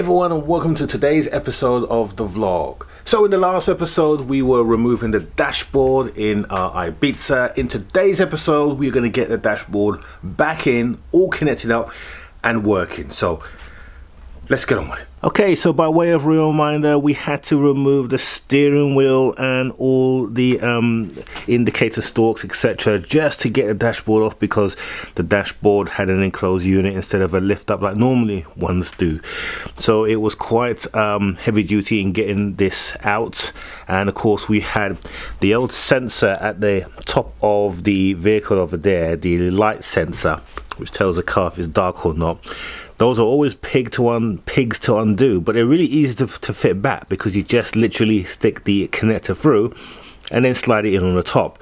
everyone, and welcome to today's episode of the vlog. So in the last episode we were removing the dashboard in our Ibiza. In today's episode we're going to get the dashboard back in, all connected up and working. So let's get on with it. Okay, so by way of reminder, we had to remove the steering wheel and all the indicator stalks, etc., just to get the dashboard off, because the dashboard had an enclosed unit instead of a lift up like normally ones do. So it was quite heavy duty in getting this out. And of course we had the old sensor at the top of the vehicle over there, the light sensor, which tells the car if it's dark or not. Those are always pigs to undo, but they're really easy to fit back, because you just literally stick the connector through and then slide it in on the top.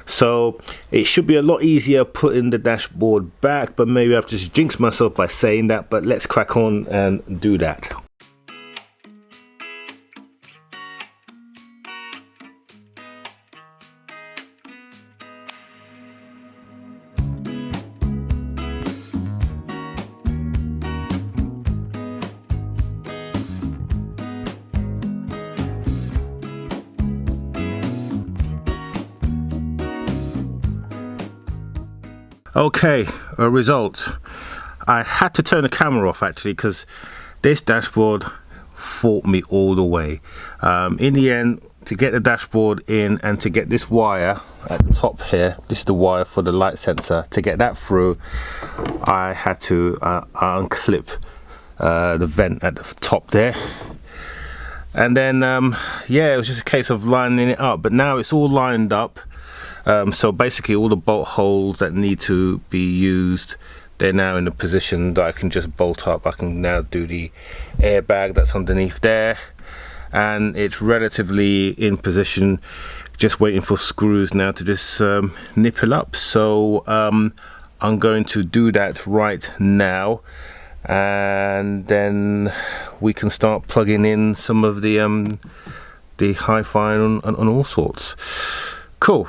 So it should be a lot easier putting the dashboard back, but maybe I've just jinxed myself by saying that. But let's crack on and do that. Okay, a result. I had to turn the camera off actually, because this dashboard fought me all the way. In the end, to get the dashboard in and to get this wire at the top here, this is the wire for the light sensor, to get that through, I had to unclip the vent at the top there. And then, yeah, it was just a case of lining it up, but now it's all lined up. So basically all the bolt holes that need to be used, they're now in a position that I can just bolt up. I can now do the airbag that's underneath there, and it's relatively in position, just waiting for screws now to just nip it up. So I'm going to do that right now, and then we can start plugging in some of the hi-fi and all sorts. Cool.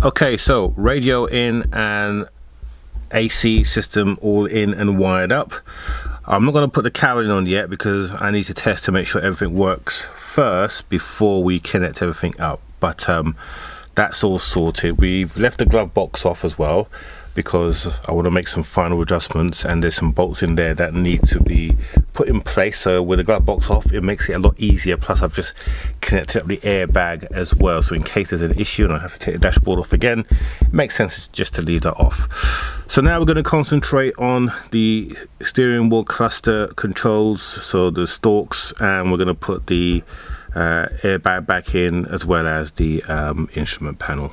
Okay, so radio in and AC system all in and wired up. I'm not going to put the carrying on yet, because I need to test to make sure everything works first before we connect everything up. But that's all sorted. We've left the glove box off as well. because I want to make some final adjustments, and there's some bolts in there that need to be put in place. So with the glove box off, it makes it a lot easier. Plus I've just connected up the airbag as well, so in case there's an issue and I have to take the dashboard off again, it makes sense just to leave that off. So now we're going to concentrate on the steering wheel cluster controls, so the stalks, and we're going to put the airbag back in, as well as the instrument panel.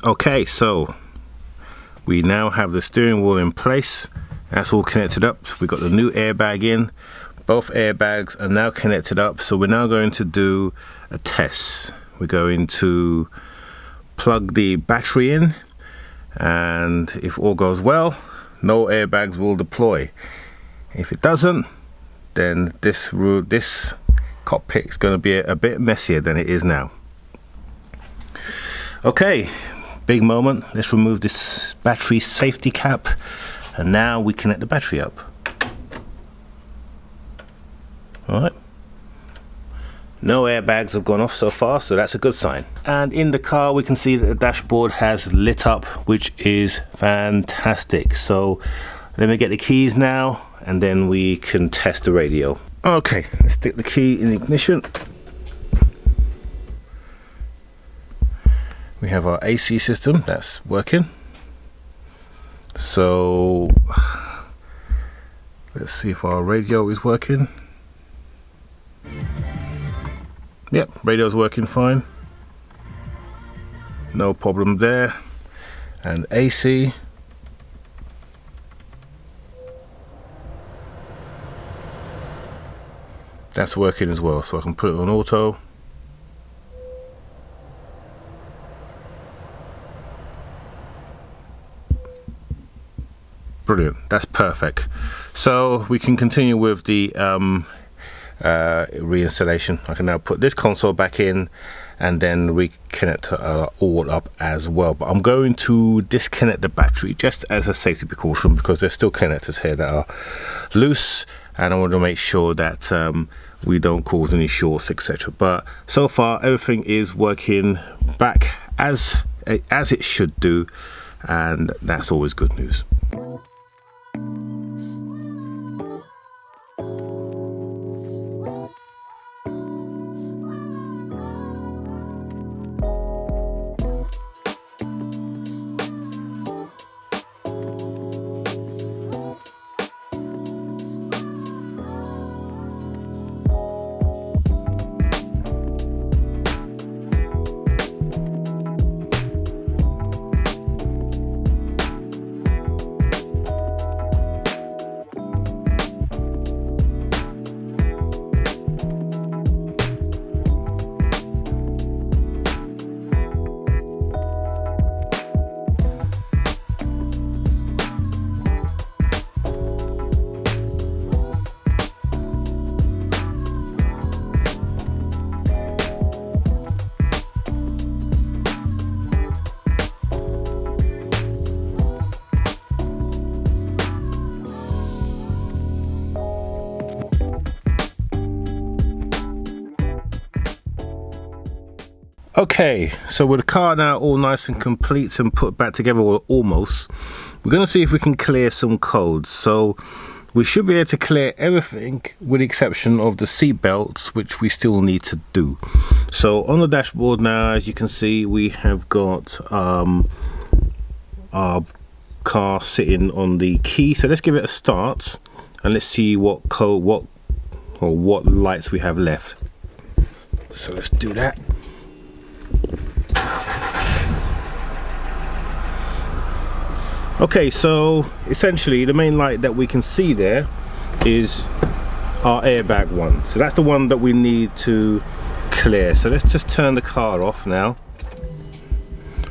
Okay, so we now have the steering wheel in place. That's all connected up. We've got the new airbag in. Both airbags are now connected up. So we're now going to do a test. We're going to plug the battery in, and if all goes well, no airbags will deploy. If it doesn't, then this cockpit is going to be a bit messier than it is now. Okay, big moment. Let's remove this battery safety cap, and now we connect the battery up. All right. No airbags have gone off so far, so that's a good sign. And in the car, we can see that the dashboard has lit up, which is fantastic. So let me get the keys now, and then we can test the radio. Okay, let's stick the key in ignition. We have our AC system that's working. So let's see if our radio is working. Yep, radio's working fine. No problem there. And AC. That's working as well, so I can put it on auto. Brilliant, that's perfect. So we can continue with the reinstallation. I can now put this console back in and then reconnect all up as well. But I'm going to disconnect the battery just as a safety precaution, because there's still connectors here that are loose, and I want to make sure that we don't cause any shorts, etc. But so far everything is working back as it should do, and that's always good news. Okay, so with the car now all nice and complete and put back together, or almost, we're going to see if we can clear some codes. So we should be able to clear everything with the exception of the seat belts, which we still need to do. So on the dashboard now, as you can see, we have got our car sitting on the key. So let's give it a start and let's see what code, what lights we have left. So let's do that. Okay, so essentially the main light that we can see there is our airbag one. So that's the one that we need to clear. So let's just turn the car off now.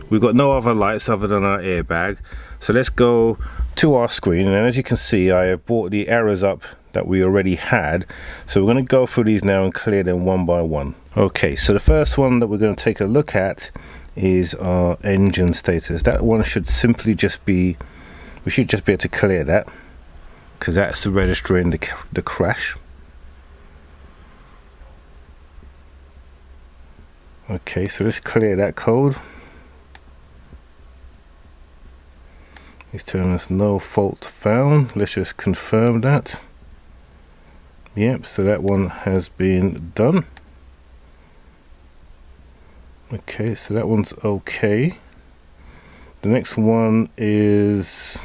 We've got no other lights other than our airbag. So let's go to our screen, and as you can see, I have brought the errors up that we already had. So we're going to go through these now and clear them one by one. Okay, so the first one that we're going to take a look at is our engine status. That one should simply just be, we should just be able to clear that, because that's registering the crash. Okay, so let's clear that code. It's telling us no fault found. Let's just confirm that. Yep, so that one has been done. Okay, so that one's okay. The next one is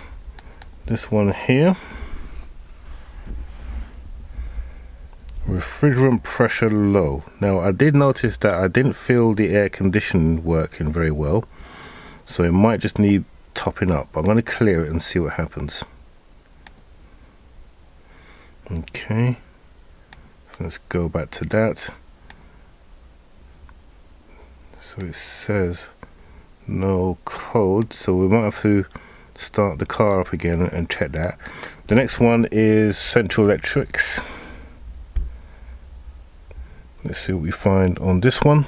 this one here. Refrigerant pressure low. Now I did notice that I didn't feel the air conditioning working very well, so it might just need topping up. I'm going to clear it and see what happens. Okay, so let's go back to that. So it says no code, so we might have to start the car up again and check that. The next one is Central Electrics. Let's see what we find on this one.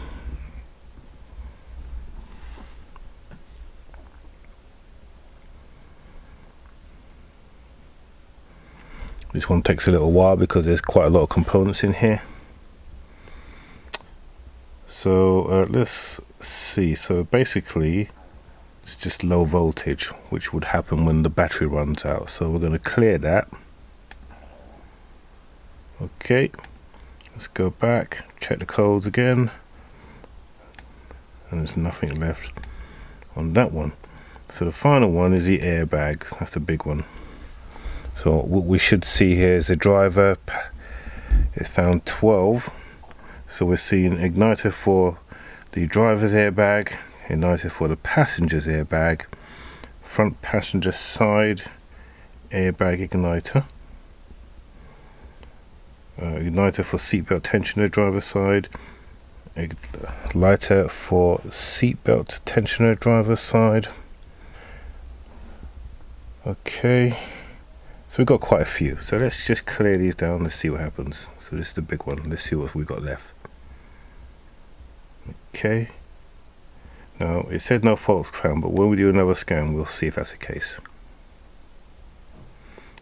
This one takes a little while because there's quite a lot of components in here. So let's see. So basically it's just low voltage, which would happen when the battery runs out. So we're going to clear that. Okay, let's go back, check the codes again, and there's nothing left on that one. So the final one is the airbags. That's the big one. So what we should see here is the driver, it's found 12. So we're seeing igniter for the driver's airbag, igniter for the passenger's airbag, front passenger side airbag igniter, igniter for seatbelt tensioner driver's side, lighter for seatbelt tensioner driver's side. Okay, so we've got quite a few. So let's just clear these down. Let's see what happens. So this is the big one. Let's see what we've got left. Okay, now it said no faults found, but when we do another scan we'll see if that's the case.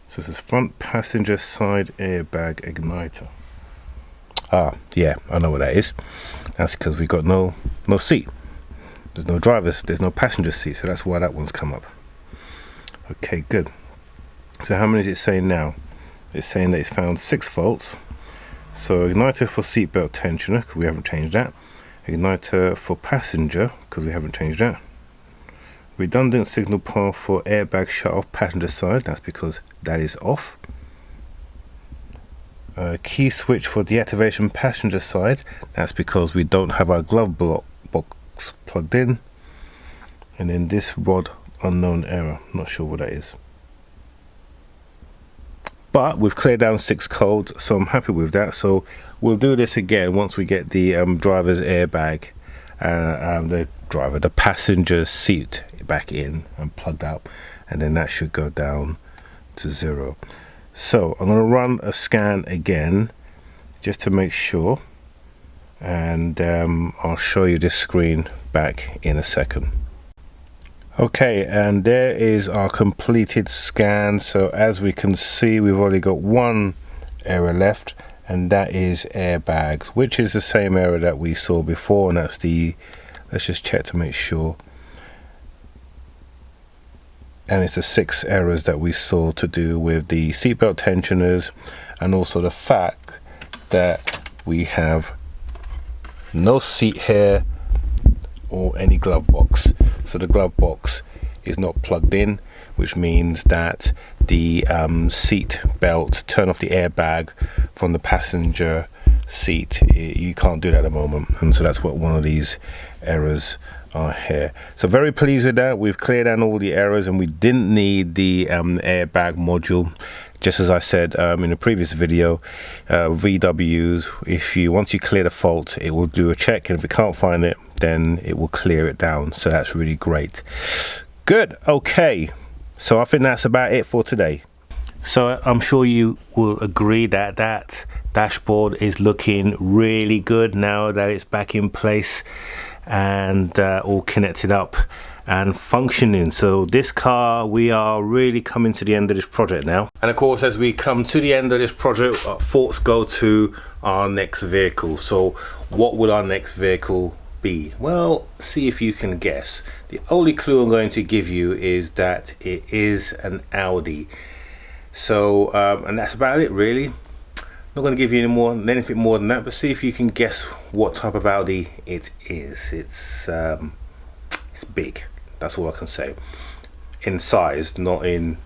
So this is front passenger side airbag igniter. Ah, yeah, I know what that is. That's because we got no seat. There's no driver's, there's no passenger seat, so that's why that one's come up. Okay, good. So how many is it saying now? It's saying that it's found 6 faults. So igniter for seatbelt tensioner, because we haven't changed that. Igniter for passenger, because we haven't changed that. Redundant signal path for airbag shut off passenger side, that's because that is off. Key switch for deactivation passenger side, that's because we don't have our glove box plugged in. And then this rod unknown error, not sure what that is. But we've cleared down 6 codes, so I'm happy with that. So we'll do this again once we get the driver's airbag, the passenger seat back in and plugged up, and then that should go down to 0. So I'm going to run a scan again just to make sure, and I'll show you this screen back in a second. Okay, and there is our completed scan. So as we can see, we've only got 1 error left, and that is airbags, which is the same error that we saw before, and that's the, let's just check to make sure, and it's the 6 errors that we saw to do with the seatbelt tensioners, and also the fact that we have no seat hair or any glove box. So the glove box is not plugged in, which means that the seat belt, turn off the airbag from the passenger seat, you can't do that at the moment, and so that's what one of these errors are here. So very pleased with that. We've cleared out all the errors, and we didn't need the airbag module. Just as I said in the previous video, VWs, once you clear the fault, it will do a check, and if it can't find it, then it will clear it down. So that's really great. Good. Okay, so I think that's about it for today. So I'm sure you will agree that that dashboard is looking really good now that it's back in place and all connected up and functioning. So this car, we are really coming to the end of this project now. And of course, as we come to the end of this project, our thoughts go to our next vehicle. So what will our next vehicle be? Well, see if you can guess. The only clue I'm going to give you is that it is an Audi. So and that's about it really. Not going to give you anything more than that, but see if you can guess what type of Audi it is. It's big, that's all I can say. In size, not in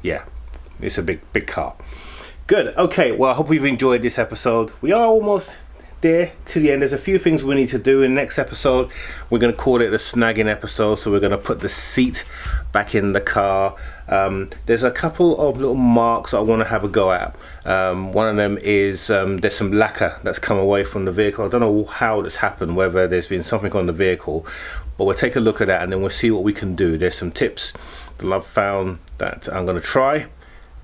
yeah, it's a big car. Good. Okay, well, I hope you've enjoyed this episode. We are almost there to the end. There's a few things we need to do. In the next episode, we're going to call it the snagging episode, so we're going to put the seat back in the car. There's a couple of little marks I want to have a go at. One of them is there's some lacquer that's come away from the vehicle. I don't know how this happened, whether there's been something on the vehicle, but we'll take a look at that and then we'll see what we can do. There's some tips that I've found that I'm going to try,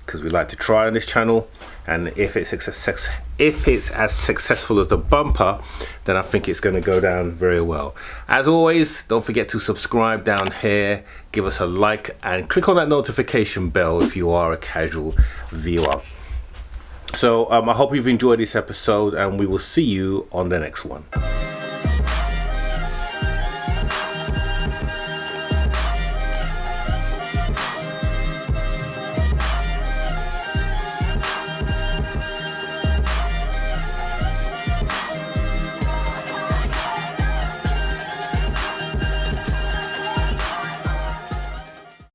because we like to try on this channel, and if it's as successful as the bumper, then I think it's going to go down very well. As always, don't forget to subscribe down here, give us a like, and click on that notification bell if you are a casual viewer. So I hope you've enjoyed this episode, and we will see you on the next one.